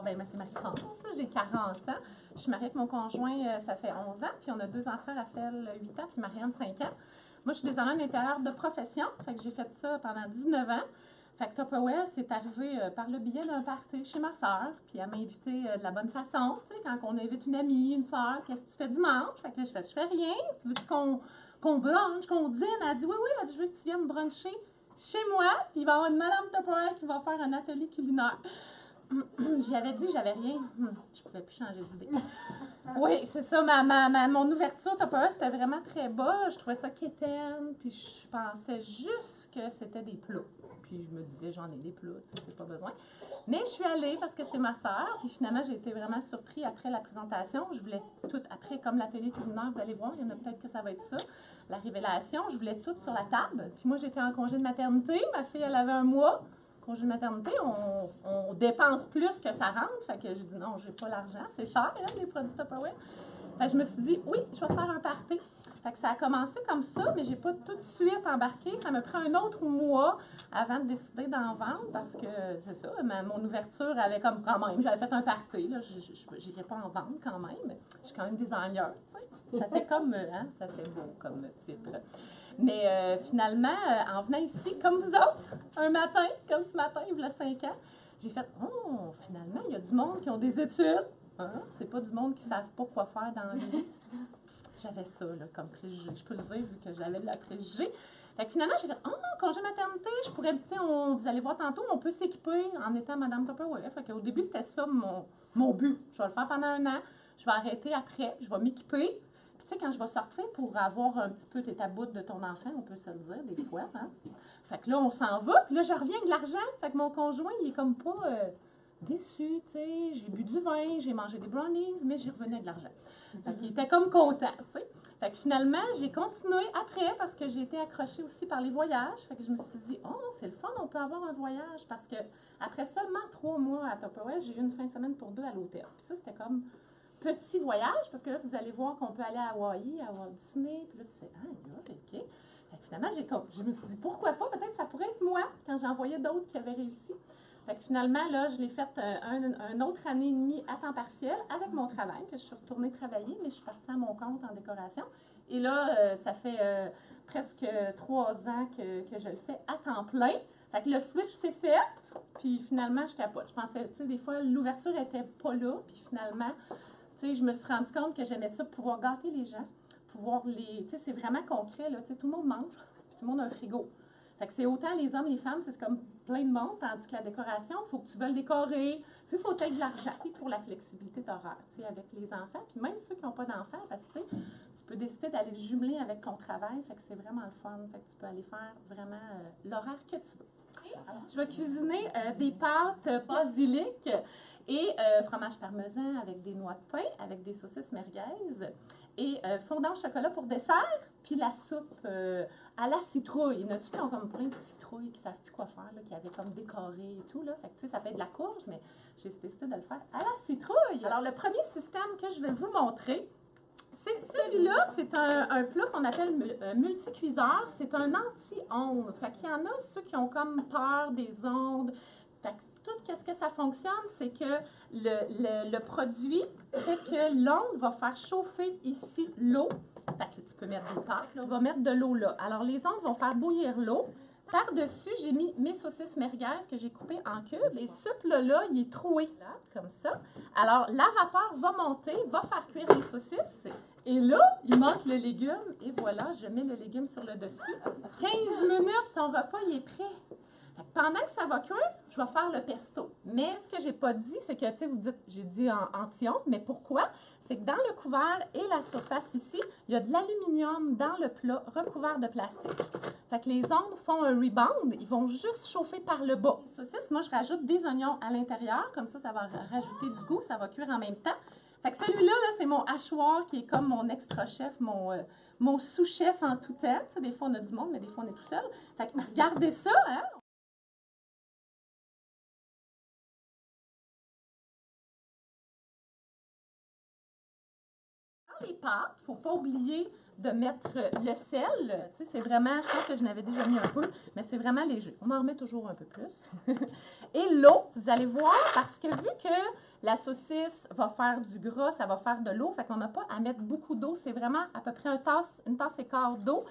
Ben, moi, c'est Marie-France, j'ai 40 ans. Je suis mariée avec mon conjoint, ça fait 11 ans, puis on a deux enfants, Raphaël, 8 ans, puis Marianne, 5 ans. Moi, je suis designer d'intérieur de profession, fait que j'ai fait ça pendant 19 ans. Fait que Tupperware, c'est arrivé par le biais d'un party chez ma sœur, puis elle m'a invité de la bonne façon, tu sais, quand on invite une amie, une sœur, qu'est-ce que tu fais dimanche? Fait que là, je fais rien, tu veux qu'on brunch, qu'on dîne? Elle a dit, oui, oui, elle dit, je veux que tu viennes bruncher chez moi, puis il va y avoir une madame Tupperware qui va faire un atelier culinaire. J'y avais dit, j'avais rien. Je pouvais plus changer d'idée. Oui, c'est ça. Mon ouverture Tupperware, c'était vraiment très bas. Je trouvais ça quétaine. Puis je pensais juste que c'était des plats. Puis je me disais, j'en ai des plats, tu sais, c'est pas besoin. Mais je suis allée parce que c'est ma sœur. Puis finalement, j'ai été vraiment surprise après la présentation. Je voulais tout, après, comme l'atelier culinaire, vous allez voir, il y en a peut-être que ça va être ça. La révélation, je voulais tout sur la table. Puis moi, j'étais en congé de maternité. Ma fille, elle avait un mois. Congé de maternité, on dépense plus que ça rentre. Fait que j'ai dit non, j'ai pas l'argent, c'est cher, hein, les produits Tupperware. Fait que je me suis dit, oui, je vais faire un party. Fait que ça a commencé comme ça, mais j'ai pas tout de suite embarqué. Ça me prend un autre mois avant de décider d'en vendre parce que, c'est ça, mon ouverture avait comme quand même, j'avais fait un party, là, je n'irais pas en vendre quand même. Je suis quand même designer, tu sais. Ça fait comme, hein, ça fait beau comme titre. Mais finalement, en venant ici, comme vous autres, un matin, comme ce matin, il y a 5 ans, j'ai fait, oh, finalement, il y a du monde qui ont des études. Hein? C'est pas du monde qui ne savent pas quoi faire dans la vie. J'avais ça là, comme préjugé. Je peux le dire vu que j'avais de la préjugé. Fait que finalement, j'ai fait, oh, congé maternité, je pourrais, tu sais, vous allez voir tantôt, on peut s'équiper en étant Madame Tupperware. Fait qu'au début, c'était ça mon but. Je vais le faire pendant un an, je vais arrêter après, je vais m'équiper. Puis, tu sais, quand je vais sortir pour avoir un petit peu tes tabous de ton enfant, on peut se le dire des fois, hein? Fait que là, on s'en va, puis là, je reviens avec de l'argent. Fait que mon conjoint, il est comme pas déçu, tu sais. J'ai bu du vin, j'ai mangé des brownies, mais j'y revenais avec de l'argent. Fait qu'il était comme content, tu sais. Fait que finalement, j'ai continué après parce que j'ai été accrochée aussi par les voyages. Fait que je me suis dit, oh, c'est le fun, on peut avoir un voyage parce que après seulement 3 mois à Tupperware, j'ai eu une fin de semaine pour 2 à l'hôtel. Puis ça, c'était comme petit voyage parce que là, vous allez voir qu'on peut aller à Hawaï, à Walt Disney. Puis là, tu fais, ah, là, OK. Fait que finalement, je me suis dit, pourquoi pas? Peut-être que ça pourrait être moi quand j'en voyais d'autres qui avaient réussi. Fait que finalement, là, je l'ai fait un autre année et demie à temps partiel avec mon travail, que je suis retournée travailler, mais je suis partie à mon compte en décoration. Et là, ça fait presque 3 ans que je le fais à temps plein. Fait que le switch s'est fait, puis finalement, je capote. Je pensais, tu sais, des fois, l'ouverture était pas là, puis finalement, tu sais, je me suis rendu compte que j'aimais ça, pouvoir gâter les gens, pouvoir les... Tu sais, c'est vraiment concret, là. Tu sais, tout le monde mange, puis tout le monde a un frigo. Fait que c'est autant les hommes, les femmes, c'est comme plein de monde, tandis que la décoration, il faut que tu veuilles décorer, puis il faut que tu aies de l'argent aussi pour la flexibilité d'horaire, tu sais, avec les enfants, puis même ceux qui n'ont pas d'enfants, parce que, tu sais, tu peux décider d'aller jumeler avec ton travail, fait que c'est vraiment le fun, fait que tu peux aller faire vraiment l'horaire que tu veux. Alors, je vais cuisiner des pâtes basilic et fromage parmesan avec des noix de pain, avec des saucisses merguez et fondant au chocolat pour dessert, puis la soupe à la citrouille. Il y en a-tu qui ont comme plein de citrouilles, qui ne savent plus quoi faire, là, qui avaient comme décoré et tout, là. Fait que, tu sais, ça fait de la courge, mais j'ai décidé de le faire à la citrouille. Alors, le premier système que je vais vous montrer, celui-là, c'est un plat qu'on appelle multicuiseur. C'est un anti-ondes. Fait qu'il y en a ceux qui ont comme peur des ondes. Fait que tout ce que ça fonctionne, c'est que le produit fait que l'onde va faire chauffer ici l'eau. Fait que tu peux mettre des pâtes. Tu vas mettre de l'eau là. Alors, les ondes vont faire bouillir l'eau. Par-dessus, j'ai mis mes saucisses merguez que j'ai coupées en cubes. Et ce plat-là, il est troué, là, comme ça. Alors, la vapeur va monter, va faire cuire les saucisses. Et là, il manque le légume. Et voilà, je mets le légume sur le dessus. 15 minutes, ton repas, il est prêt. Pendant que ça va cuire, je vais faire le pesto. Mais ce que j'ai pas dit, c'est que, tu sais, vous dites, j'ai dit en anti-ondes, mais pourquoi? C'est que dans le couvert et la surface ici, il y a de l'aluminium dans le plat recouvert de plastique. Fait que les ondes font un rebound, ils vont juste chauffer par le bas. Les saucisses, moi, je rajoute des oignons à l'intérieur, comme ça va rajouter du goût, ça va cuire en même temps. Fait que celui-là, là, c'est mon hachoir qui est comme mon extra-chef, mon sous-chef en tout temps. Tu sais, des fois, on a du monde, mais des fois, on est tout seul. Fait que regardez ça, hein? les pâtes, il ne faut pas oublier de mettre le sel. Tu sais, c'est vraiment, je pense que je n'avais déjà mis un peu, mais c'est vraiment léger. On en remet toujours un peu plus. Et l'eau, vous allez voir, parce que vu que la saucisse va faire du gras, ça va faire de l'eau, fait qu'on n'a pas à mettre beaucoup d'eau. C'est vraiment à peu près une tasse et quart d'eau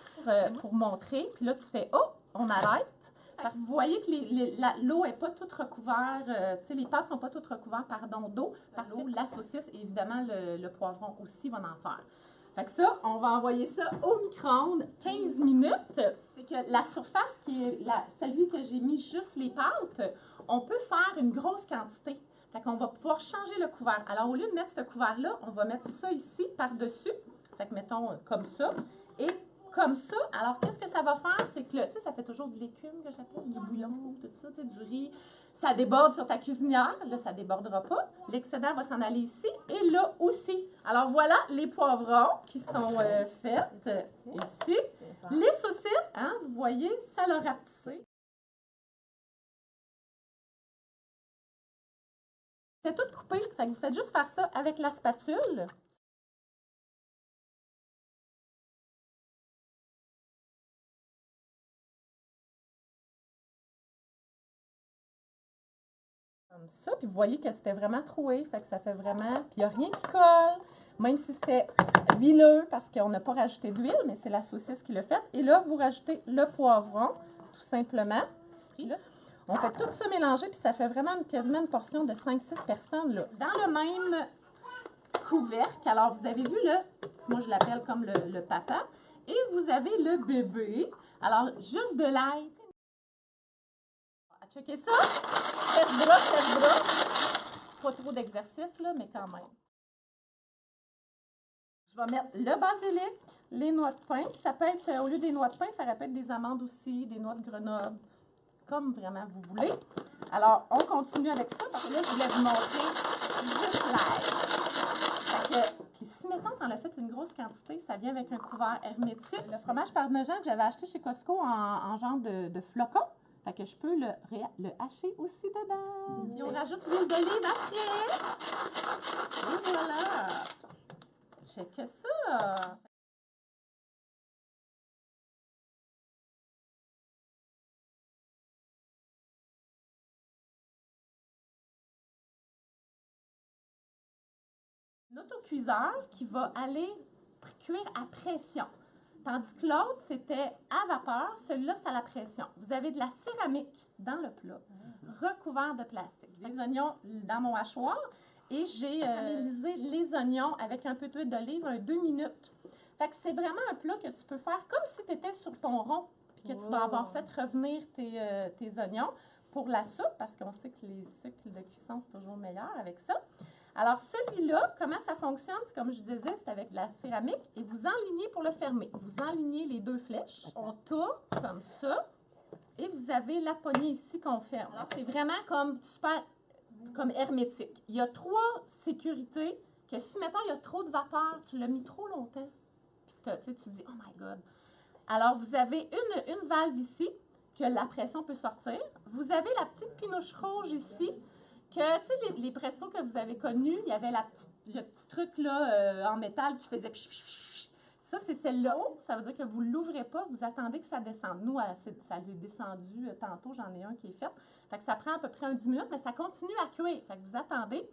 pour montrer. Puis là, tu fais, oh, on arrête. Parce que vous voyez que l'eau n'est pas toute recouverte, tu sais, les pâtes ne sont pas toutes recouvertes, d'eau, parce que la saucisse, et évidemment, le poivron aussi va en faire. Fait que ça, on va envoyer ça au micro-ondes 15 minutes. C'est que la surface qui est celui que j'ai mis juste les pâtes, on peut faire une grosse quantité. Fait qu'on va pouvoir changer le couvert. Alors, au lieu de mettre ce couvert-là, on va mettre ça ici, par-dessus. Fait que mettons comme ça. Et comme ça, alors qu'est-ce que ça va faire? C'est que, tu sais, ça fait toujours de l'écume que j'appelle, du bouillon, tout ça, tu sais, du riz. Ça déborde sur ta cuisinière. Là, ça ne débordera pas. L'excédent va s'en aller ici et là aussi. Alors, voilà les poivrons qui sont faits ici. Les saucisses, hein, vous voyez, ça l'a rapetissé. C'est tout coupé. Fait que vous faites juste faire ça avec la spatule. Comme ça, puis vous voyez que c'était vraiment troué, fait que ça fait vraiment... Puis il n'y a rien qui colle, même si c'était huileux, parce qu'on n'a pas rajouté d'huile, mais c'est la saucisse qui l'a fait. Et là, vous rajoutez le poivron, tout simplement. Puis là, on fait tout ça mélanger, puis ça fait vraiment quasiment une portion de 5-6 personnes, là. Dans le même couvercle, alors vous avez vu moi je l'appelle comme le papa, et vous avez le bébé. Alors, juste de l'ail. Checkez ça. Fesse bras. Pas trop d'exercice, là, mais quand même. Je vais mettre le basilic, les noix de pain. Ça peut être, au lieu des noix de pain, ça peut être des amandes aussi, des noix de Grenoble, comme vraiment vous voulez. Alors, on continue avec ça, parce que là, je voulais vous montrer juste l'ail. Puis si, mettons, t'en as fait une grosse quantité, ça vient avec un couvert hermétique. Le fromage parmesan que j'avais acheté chez Costco en genre de flocons. Fait que je peux le hacher aussi dedans. Et on rajoute l'huile d'olive après. Et voilà. Check ça. Un autocuiseur qui va aller cuire à pression. Tandis que l'autre, c'était à vapeur. Celui-là, c'est à la pression. Vous avez de la céramique dans le plat, recouvert de plastique. Des oignons dans mon hachoir. Et j'ai caramélisé les oignons avec un peu d'huile d'olive, 2 minutes. Fait que c'est vraiment un plat que tu peux faire comme si tu étais sur ton rond, puis que tu vas avoir fait revenir tes oignons pour la soupe, parce qu'on sait que les cycles de cuisson, c'est toujours meilleur avec ça. Alors, celui-là, comment ça fonctionne? C'est comme je disais, c'est avec de la céramique et vous enlignez pour le fermer. Vous enlignez les 2 flèches. On tourne comme ça et vous avez la poignée ici qu'on ferme. Alors, c'est vraiment comme super, comme hermétique. Il y a 3 sécurités que si, mettons, il y a trop de vapeur, tu l'as mis trop longtemps, puis tu dis « Oh my God! » Alors, vous avez une valve ici que la pression peut sortir. Vous avez la petite pinouche rouge ici que, tu sais, les prestos que vous avez connus, il y avait le petit truc là en métal qui faisait psh, psh, psh. Ça, c'est celle-là. Ça veut dire que vous ne l'ouvrez pas, vous attendez que ça descende. Nous, ça l'est descendu tantôt, j'en ai un qui est fait. Fait que ça prend à peu près 10 minutes, mais ça continue à cuire. Fait que vous attendez.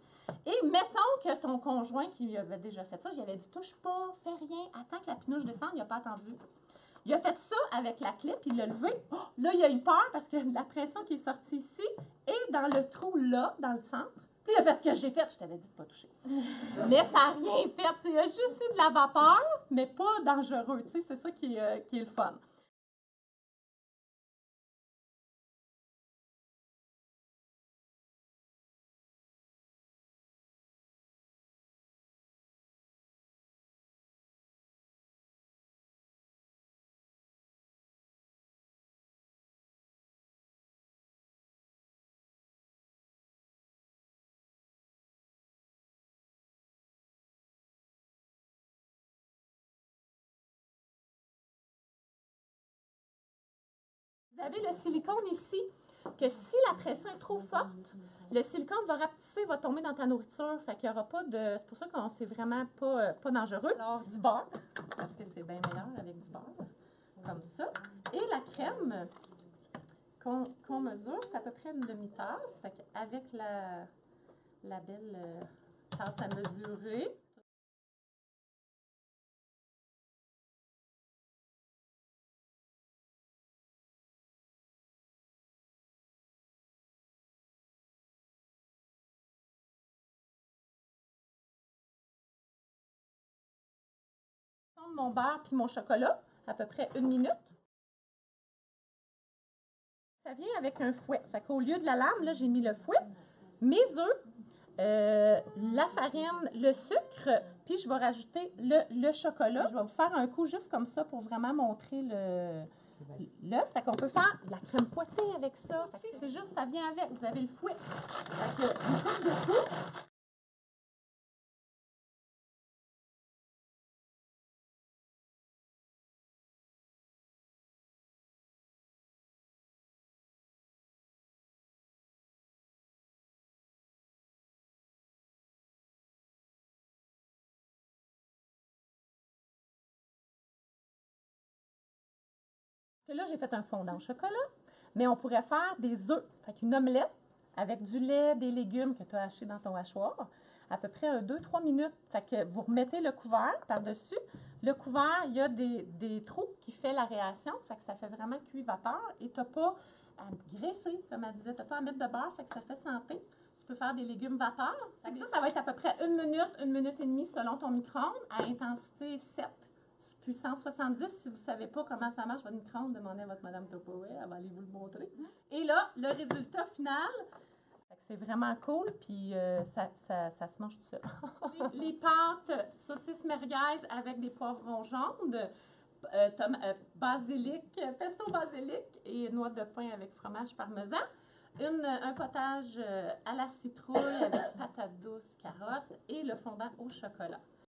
Et mettons que ton conjoint qui avait déjà fait ça, j'avais dit, touche pas, fais rien, attends que la pinouche descende, il n'a pas attendu. Il a fait ça avec la clip, il l'a levé. Oh, là, il a eu peur parce que la pression qui est sortie ici est dans le trou là, dans le centre. Puis il a fait ce que j'ai fait. Je t'avais dit de ne pas toucher. Mais ça n'a rien fait. Il a juste eu de la vapeur, mais pas dangereux. C'est ça qui est le fun. Vous avez le silicone ici. que si la pression est trop forte, le silicone va rapetisser, va tomber dans ta nourriture. Fait qu'il n'y aura pas de... C'est pour ça que c'est vraiment pas dangereux. Alors, du beurre, parce que c'est bien meilleur avec du beurre, comme ça. Et la crème qu'on mesure, c'est à peu près une demi-tasse. Fait qu'avec la belle tasse à mesurer, mon beurre puis mon chocolat, à peu près 1 minute. Ça vient avec un fouet. Fait qu'au lieu de la lame, là, j'ai mis le fouet, mes œufs, la farine, le sucre, puis je vais rajouter le chocolat. Je vais vous faire un coup juste comme ça pour vraiment montrer l'œuf. Fait qu'on peut faire de la crème fouettée avec ça. Si, c'est juste, ça vient avec. Vous avez le fouet. Fait que, une coupe de coup. Là, j'ai fait un fondant au chocolat, mais on pourrait faire des œufs. Fait qu'une omelette avec du lait, des légumes que tu as haché dans ton hachoir, à peu près 2-3 minutes. Fait que vous remettez le couvert par-dessus. Le couvert, il y a des trous qui fait la réaction, fait que ça fait vraiment cuit vapeur et tu n'as pas à graisser, comme elle disait, tu n'as pas à mettre de beurre, fait que ça fait santé. Tu peux faire des légumes vapeur. Fait que ça va être à peu près 1 minute et demie selon ton micro-ondes à intensité 7. Puissance 70, si vous ne savez pas comment ça marche, votre micro-ondes, demandez à votre Madame Tupperware, elle va aller vous le montrer. Et là, le résultat final, c'est vraiment cool, puis ça se mange tout seul. Les pâtes saucisses merguez avec des poivrons jaunes, basilic, pesto basilic et noix de pain avec fromage parmesan. Un potage à la citrouille avec patates douces, carottes et le fondant au chocolat.